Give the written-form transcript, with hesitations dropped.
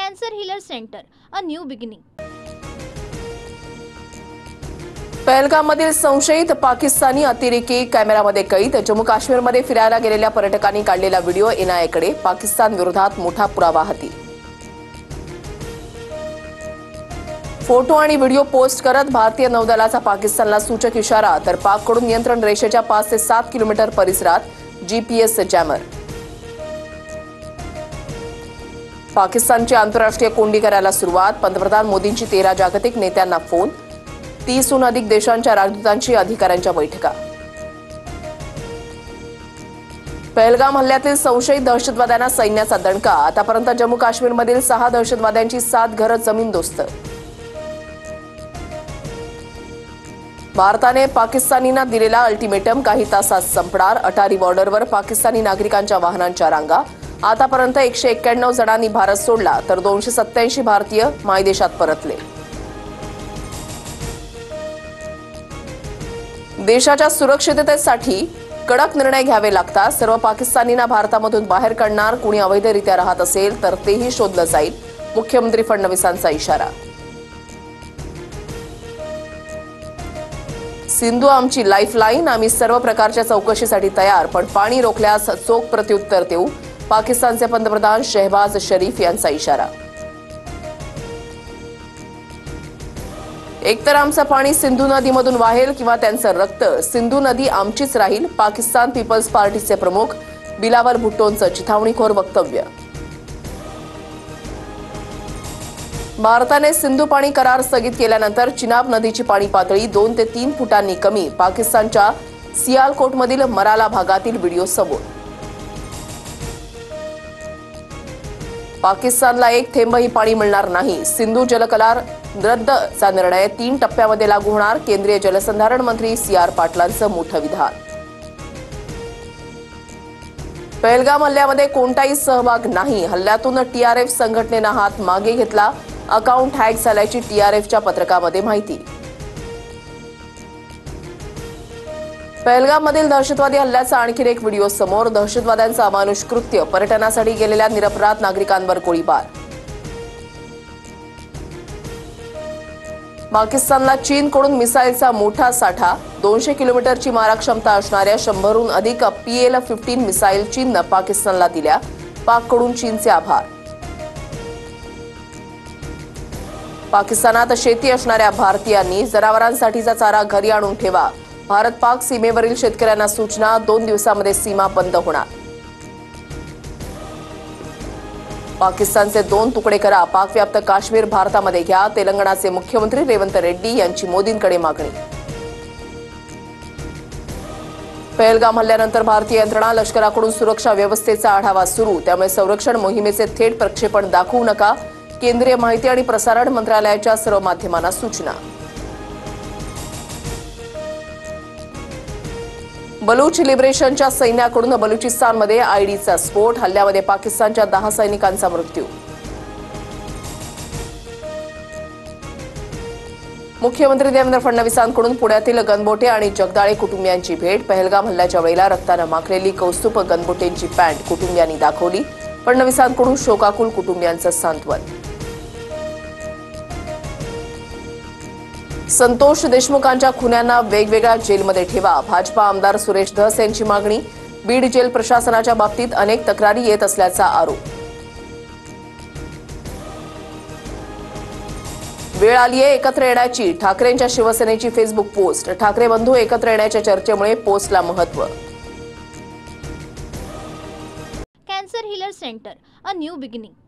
Cancer Healer Center, a new beginning. पहलगाममधील संशयित पाकिस्तानी अतिरेकी कॅमेरामध्ये कैद. जम्मू काश्मीरमध्ये फिरायला गेलेल्या पर्यटकांनी काढलेला व्हिडिओ एनआयएकडे. पाकिस्तान विरोधात मोठा पुरावा हाती. फोटो आणि व्हिडिओ पोस्ट करत भारतीय नौदलाचा पाकिस्तानला सूचक इशारा. तर पाककडून नियंत्रण रेषेच्या 5 ते 7 किलोमीटर परिसरात जीपीएस जॅमर. पाकिस्तानची आंतरराष्ट्रीय कोंडी करायला सुरुवात. पंतप्रधान मोदींची 13 जागतिक नेत्यांना फोन. 30हून अधिक देशांच्या राजदूतांची अधिकाऱ्यांच्या बैठका. पहलगाम हल्ल्यातील संशयित दहशतवाद्यांना सैन्याचा दणका. आतापर्यंत जम्मू काश्मीरमधील 6 दहशतवाद्यांची 7 घरं जमीनदोस्त. भारताने पाकिस्तानींना दिलेला अल्टिमेटम काही तासात संपणार. अटारी बॉर्डरवर पाकिस्तानी नागरिकांच्या वाहनांच्या रांगा. आतापर्यंत 191 जणांनी भारत सोडला तर 287 भारतीय मायदेशात परतले. देशाच्या सुरक्षिततेसाठी कडक निर्णय घ्यावे लागतात. सर्व पाकिस्तानींना भारतामधून बाहेर काढणार. कुणी अवैधरित्या राहत असेल तर तेही शोधलं जाईल. मुख्यमंत्री फडणवीसांचा इशारा. सिंधू आमची लाईफलाईन. आम्ही सर्व प्रकारच्या चौकशीसाठी तयार, पण पाणी रोखल्यास चोख प्रत्युत्तर देऊ. पाकिस्तानचे पंतप्रधान शहबाज शरीफ यांचा इशारा. एकतर आमचं पाणी सिंधू नदीमधून वाहेल किंवा त्यांचं रक्त. सिंधू नदी आमचीच राहील. पाकिस्तान पीपल्स पार्टीचे प्रमुख बिलावल भुट्टोंचं चिथावणीखोर वक्तव्य. भारताने सिंधू पाणी करार स्थगित केल्यानंतर चिनाब नदीची पाणी पातळी 2 ते 3 फुटांनी कमी. पाकिस्तानच्या सियालकोटमधील मराला भागातील व्हिडिओ समोर. पाकिस्तानला एक थेंबही पाणी मिळणार नाही. सिंधू जलकरार रद्दचा निर्णय 3 टप्प्यामध्ये लागू होणार. केंद्रीय जलसंधारण मंत्री CR पाटलांचं मोठं विधान. पहलगाम हल्ल्यामध्ये कोणताही सहभाग नाही. हल्ल्यातून TRF संघटनेनं हात मागे घेतला. अकाउंट हॅक झाल्याची TRFच्या पत्रकामध्ये माहिती. पहलगाममधील दहशतवादी हल्ल्याचा आणखी एक व्हिडिओ समोर. दहशतवाद्यांचं अमानुष कृत्य. पर्यटनासाठी गेलेल्या निरपराध नागरिकांवर गोळीबार. पाकिस्तानला चीनकडून मिसाईलचा मोठा साठा. 200 किलोमीटरची मारक असणाऱ्या 100हून अधिक PL-15 मिसाईल चीननं पाकिस्तानला दिल्या. पाककडून चीनचे आभार. पाकिस्तानात शेती असणाऱ्या भारतीयांनी जनावरांसाठीचा चारा घरी आणून ठेवा. भारत पाक सीमेवरील शेतकऱ्यांना सूचना. 2 दिवसांमध्ये सीमा बंद होणार. पाकिस्तानचे 2 तुकडे करा. पाकव्याप्त काश्मीर भारतामध्ये घ्या. तेलंगणाचे मुख्यमंत्री रेवंत रेड्डी यांची मोदींकडे मागणी. पहलगाम हल्ल्यानंतर भारतीय यंत्रणा लष्कराकडून सुरक्षा व्यवस्थेचा आढावा सुरू. त्यामुळे संरक्षण मोहिमेचे थेट प्रक्षेपण दाखवू नका. केंद्रीय माहिती आणि प्रसारण मंत्रालयाच्या सर्व माध्यमांना सूचना. बलूच लिबरेशनच्या सैन्याकडून बलुचिस्तानमध्ये आयडीचा स्फोट. हल्ल्यामध्ये पाकिस्तानच्या 10 सैनिकांचा मृत्यू. मुख्यमंत्री देवेंद्र फडणवीसांकडून पुण्यातील गणबोटे आणि जगदाळे कुटुंबियांची भेट. पहलगाम हल्ल्याच्या वेळेला रक्तानं माखलेली कौस्तुभ गणबोटेंची पॅन्ट कुटुंबियांनी दाखवली. फडणवीसांकडून शोकाकुल कुटुंबियांचं सांत्वन. संतोष देशमुखांच्या खुन्यांना वेगवेगळ्या जेलमध्ये ठेवा. भाजपा आमदार सुरेश धस यांची मागणी. बीड जेल प्रशासनाच्या बाबतीत अनेक तक्रारी येत असल्याचा आरोप. वेळ आलीये एकत्र येण्याची. ठाकरेंच्या शिवसेनेची फेसबुक पोस्ट. ठाकरे बंधू एकत्र येण्याच्या चर्चेमुळे पोस्टला महत्त्व. Cancer Healer Center, a new beginning.